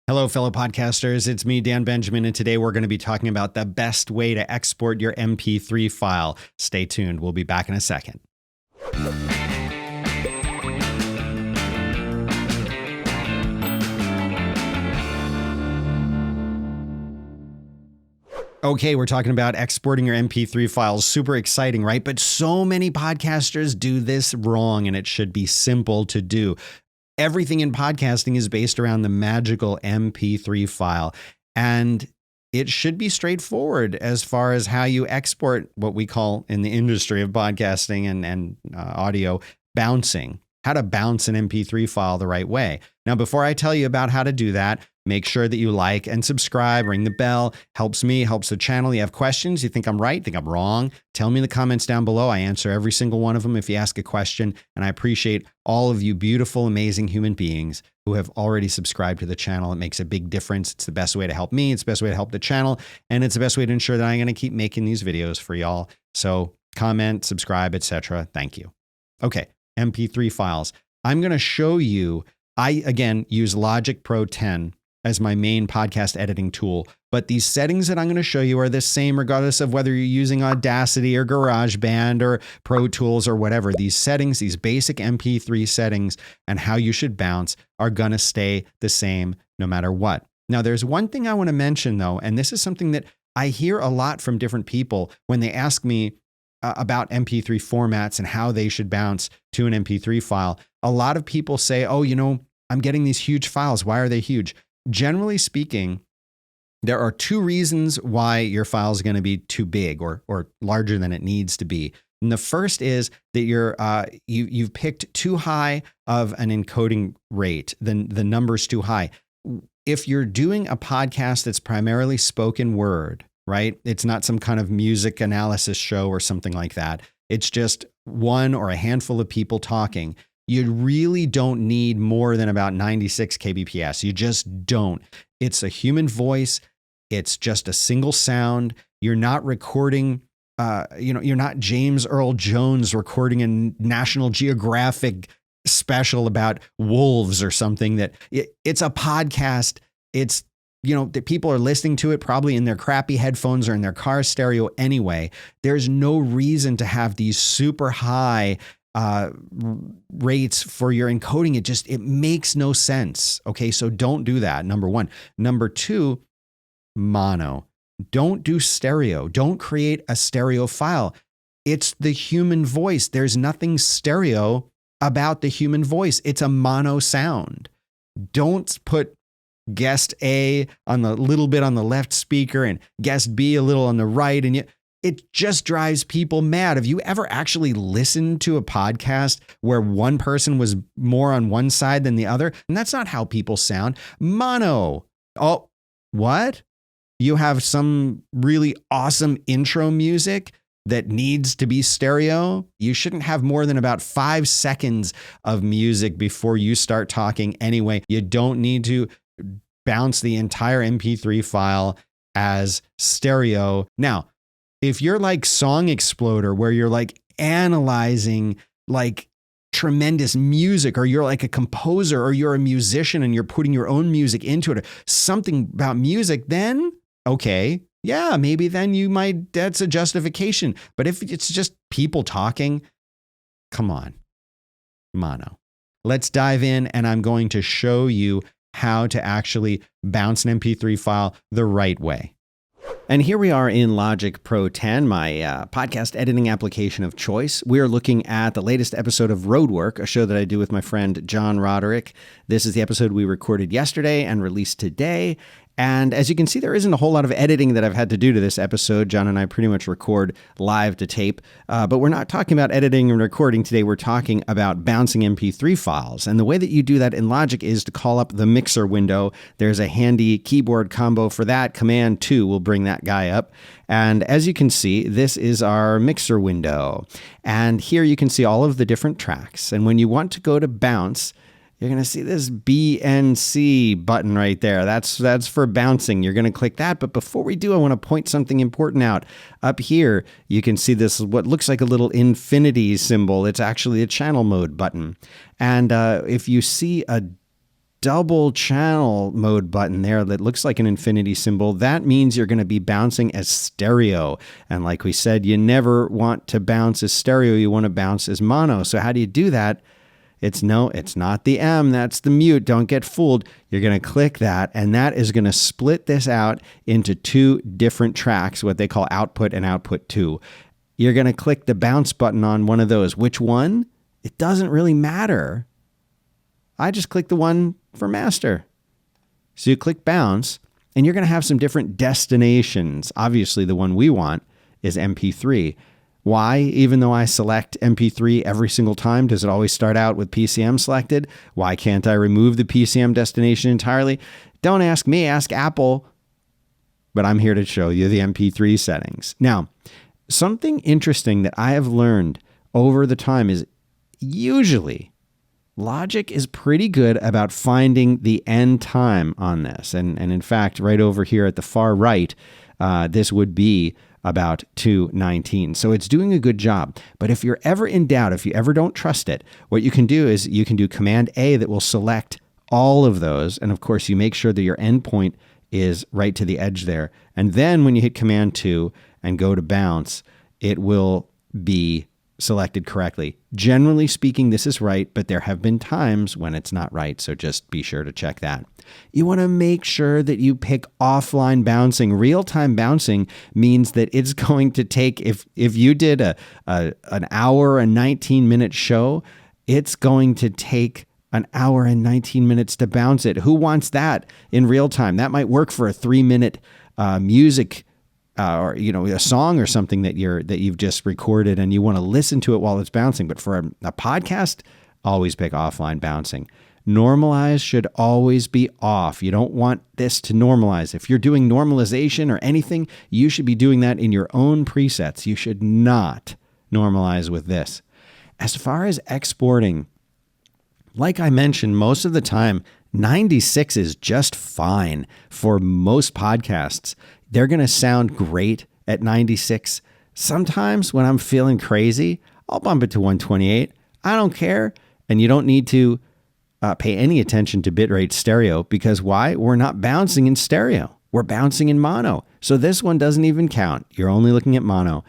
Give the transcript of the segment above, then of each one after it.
Hello, fellow podcasters. It's me, Dan Benjamin, and today we're going to be talking about the best way to export your MP3 file. Stay tuned. We'll be back in a second. Okay, we're talking about exporting your MP3 files. Super exciting, right? But so many podcasters do this wrong, and it should be simple to do. Everything in podcasting is based around the magical MP3 file, and it should be straightforward as far as how you export what we call in the industry of podcasting and audio bouncing, how to bounce an MP3 file the right way. Now, before I tell you about how to do that, make sure that you like and subscribe, ring the bell, helps me, helps the channel. You have questions, you think I'm right, think I'm wrong, tell me in the comments down below. I answer every single one of them if you ask a question, and I appreciate all of you beautiful, amazing human beings who have already subscribed to the channel. It makes a big difference. It's the best way to help me, it's the best way to help the channel, and it's the best way to ensure that I'm going to keep making these videos for y'all. So comment, subscribe, etc. Thank you. Okay, MP3 files. I'm going to show you, I again use Logic Pro 10 as my main podcast editing tool. But these settings that I'm going to show you are the same regardless of whether you're using Audacity or GarageBand or Pro Tools or whatever. These settings, these basic MP3 settings and how you should bounce are going to stay the same no matter what. Now, there's one thing I want to mention though, and this is something that I hear a lot from different people when they ask me about MP3 formats and how they should bounce to an MP3 file. A lot of people say, oh, you know, I'm getting these huge files. Why are they huge? Generally speaking, there are two reasons why your file is going to be too big or larger than it needs to be. And the first is that you've picked too high of an encoding rate. The number's too high. If you're doing a podcast that's primarily spoken word, right? It's not some kind of music analysis show or something like that. It's just one or a handful of people talking. You really don't need more than about 96 kbps. You just don't. It's a human voice. It's just a single sound. You're not recording, you're not James Earl Jones recording a National Geographic special about wolves or something. It's a podcast. It's, that people are listening to it probably in their crappy headphones or in their car stereo anyway. There's no reason to have these super high rates for your encoding. It makes no sense. Okay. So don't do that. Number one. Number two, mono. Don't do stereo. Don't create a stereo file. It's the human voice. There's nothing stereo about the human voice. It's a mono sound. Don't put guest A on the little bit on the left speaker and guest B a little on the right. And it just drives people mad. Have you ever actually listened to a podcast where one person was more on one side than the other? And that's not how people sound. Mono. Oh, what? You have some really awesome intro music that needs to be stereo? You shouldn't have more than about 5 seconds of music before you start talking anyway. You don't need to bounce the entire MP3 file as stereo. Now, if you're like Song Exploder, where you're like analyzing like tremendous music, or you're like a composer, or you're a musician and you're putting your own music into it, or something about music, then okay, yeah, maybe then that's a justification. But if it's just people talking, come on, mono. Let's dive in, and I'm going to show you how to actually bounce an MP3 file the right way. And here we are in Logic Pro 10, my podcast editing application of choice. We are looking at the latest episode of Roadwork, a show that I do with my friend John Roderick. This is the episode we recorded yesterday and released today. And as you can see, there isn't a whole lot of editing that I've had to do to this episode. John and I pretty much record live to tape, but we're not talking about editing and recording today. We're talking about bouncing MP3 files. And the way that you do that in Logic is to call up the mixer window. There's a handy keyboard combo for that. Command 2 will bring that guy up. And as you can see, this is our mixer window. And here you can see all of the different tracks. And when you want to go to bounce, you're going to see this BNC button right there. That's for bouncing. You're going to click that. But before we do, I want to point something important out. Up here, you can see this, what looks like a little infinity symbol. It's actually a channel mode button. And if you see a double channel mode button there that looks like an infinity symbol, that means you're going to be bouncing as stereo. And like we said, you never want to bounce as stereo. You want to bounce as mono. So how do you do that? It's not the M, that's the mute. Don't get fooled. You're going to click that, and that is going to split this out into two different tracks, what they call output and output 2. You're going to click the bounce button on one of those. Which one? It doesn't really matter. I just click the one for master. So you click bounce, and you're going to have some different destinations. Obviously, the one we want is MP3. Why? Even though I select MP3 every single time, does it always start out with PCM selected? Why can't I remove the PCM destination entirely? Don't ask me, ask Apple. But I'm here to show you the MP3 settings. Now, something interesting that I have learned over the time is usually Logic is pretty good about finding the end time on this. And in fact, right over here at the far right, this would be about 2:19. So it's doing a good job. But if you're ever in doubt, if you ever don't trust it, what you can do is you can do Command A that will select all of those. And of course, you make sure that your endpoint is right to the edge there. And then when you hit Command 2 and go to bounce, it will be selected correctly. Generally speaking, this is right, but there have been times when it's not right. So just be sure to check that. You want to make sure that you pick offline bouncing. Real-time bouncing means that it's going to take, if you did an hour and 19-minute show, it's going to take an hour and 19 minutes to bounce it. Who wants that in real time? That might work for a 3-minute music or a song or something that you've just recorded and you want to listen to it while it's bouncing. But for a podcast, always pick offline bouncing. Normalize should always be off. You don't want this to normalize. If you're doing normalization or anything, you should be doing that in your own presets. You should not normalize with this. As far as exporting, like I mentioned, most of the time, 96 is just fine for most podcasts. They're going to sound great at 96. Sometimes when I'm feeling crazy, I'll bump it to 128. I don't care. And you don't need to pay any attention to bitrate stereo because why? We're not bouncing in stereo. We're bouncing in mono. So this one doesn't even count. You're only looking at mono.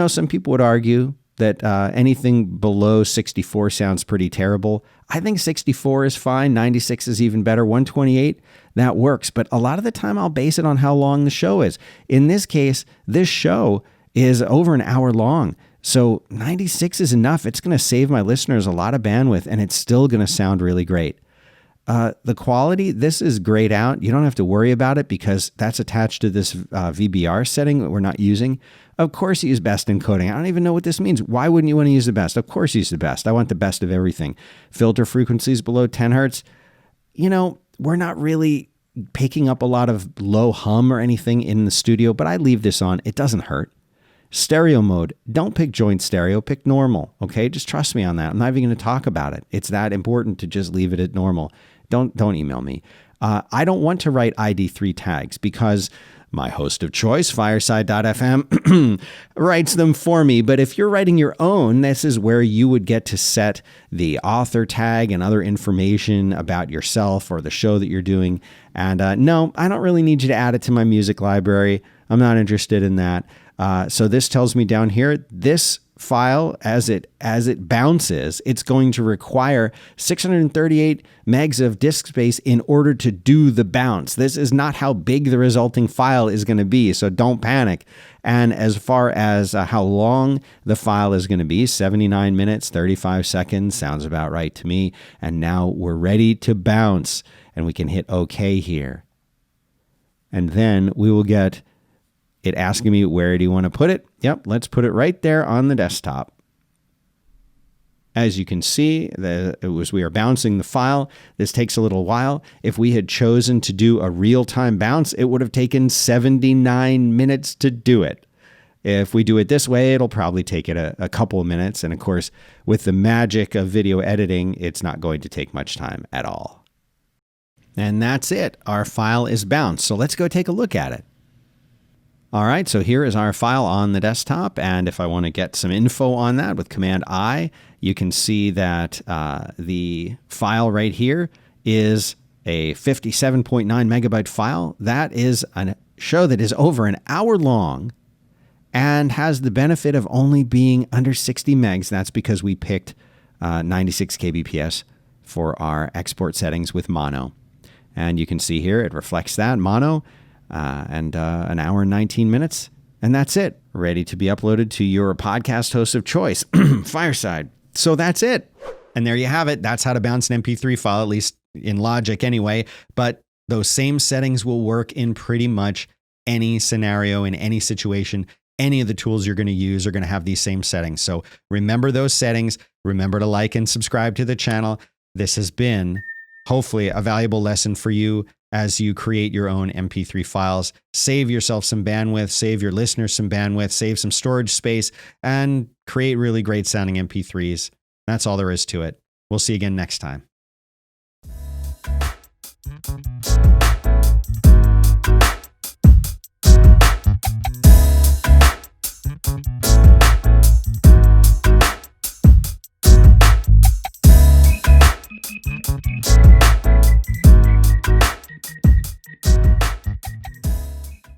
Some people would argue that anything below 64 sounds pretty terrible. I think 64 is fine. 96 is even better. 128, that works. But a lot of the time I'll base it on how long the show is. In this case, this show is over an hour long. So 96 is enough. It's going to save my listeners a lot of bandwidth and it's still going to sound really great. The quality, this is grayed out. You don't have to worry about it because that's attached to this VBR setting that we're not using. Of course, use best encoding. I don't even know what this means. Why wouldn't you want to use the best? Of course, use the best. I want the best of everything. Filter frequencies below 10 hertz. We're not really picking up a lot of low hum or anything in the studio, but I leave this on. It doesn't hurt. Stereo mode. Don't pick joint stereo. Pick normal. Okay, just trust me on that. I'm not even going to talk about it. It's that important to just leave it at normal. Don't email me. I don't want to write ID3 tags because my host of choice, Fireside.fm, writes them for me. But if you're writing your own, this is where you would get to set the author tag and other information about yourself or the show that you're doing. And no, I don't really need you to add it to my music library. I'm not interested in that. So this tells me down here, this file, as it bounces, it's going to require 638 megs of disk space in order to do the bounce. This is not how big the resulting file is going to be, so don't panic. And as far as how long the file is going to be, 79 minutes, 35 seconds, sounds about right to me. And now we're ready to bounce, and we can hit OK here. And then we will get it asking me, where do you want to put it? Yep, let's put it right there on the desktop. As you can see, we are bouncing the file. This takes a little while. If we had chosen to do a real-time bounce, it would have taken 79 minutes to do it. If we do it this way, it'll probably take it a couple of minutes. And of course, with the magic of video editing, it's not going to take much time at all. And that's it. Our file is bounced. So let's go take a look at it. All right, so here is our file on the desktop, and if I want to get some info on that with Command I, you can see that the file right here is a 57.9 megabyte file. That is a show that is over an hour long and has the benefit of only being under 60 megs. That's because we picked 96 kbps for our export settings with mono. And you can see here it reflects that mono and an hour and 19 minutes. And that's it. Ready to be uploaded to your podcast host of choice, Fireside. So that's it. And there you have it. That's how to bounce an MP3 file, at least in Logic anyway. But those same settings will work in pretty much any scenario, in any situation. Any of the tools you're going to use are going to have these same settings. So remember those settings. Remember to like and subscribe to the channel. This has been hopefully a valuable lesson for you as you create your own MP3 files. Save yourself some bandwidth, save your listeners some bandwidth, save some storage space, and create really great sounding MP3s. That's all there is to it. We'll see you again next time.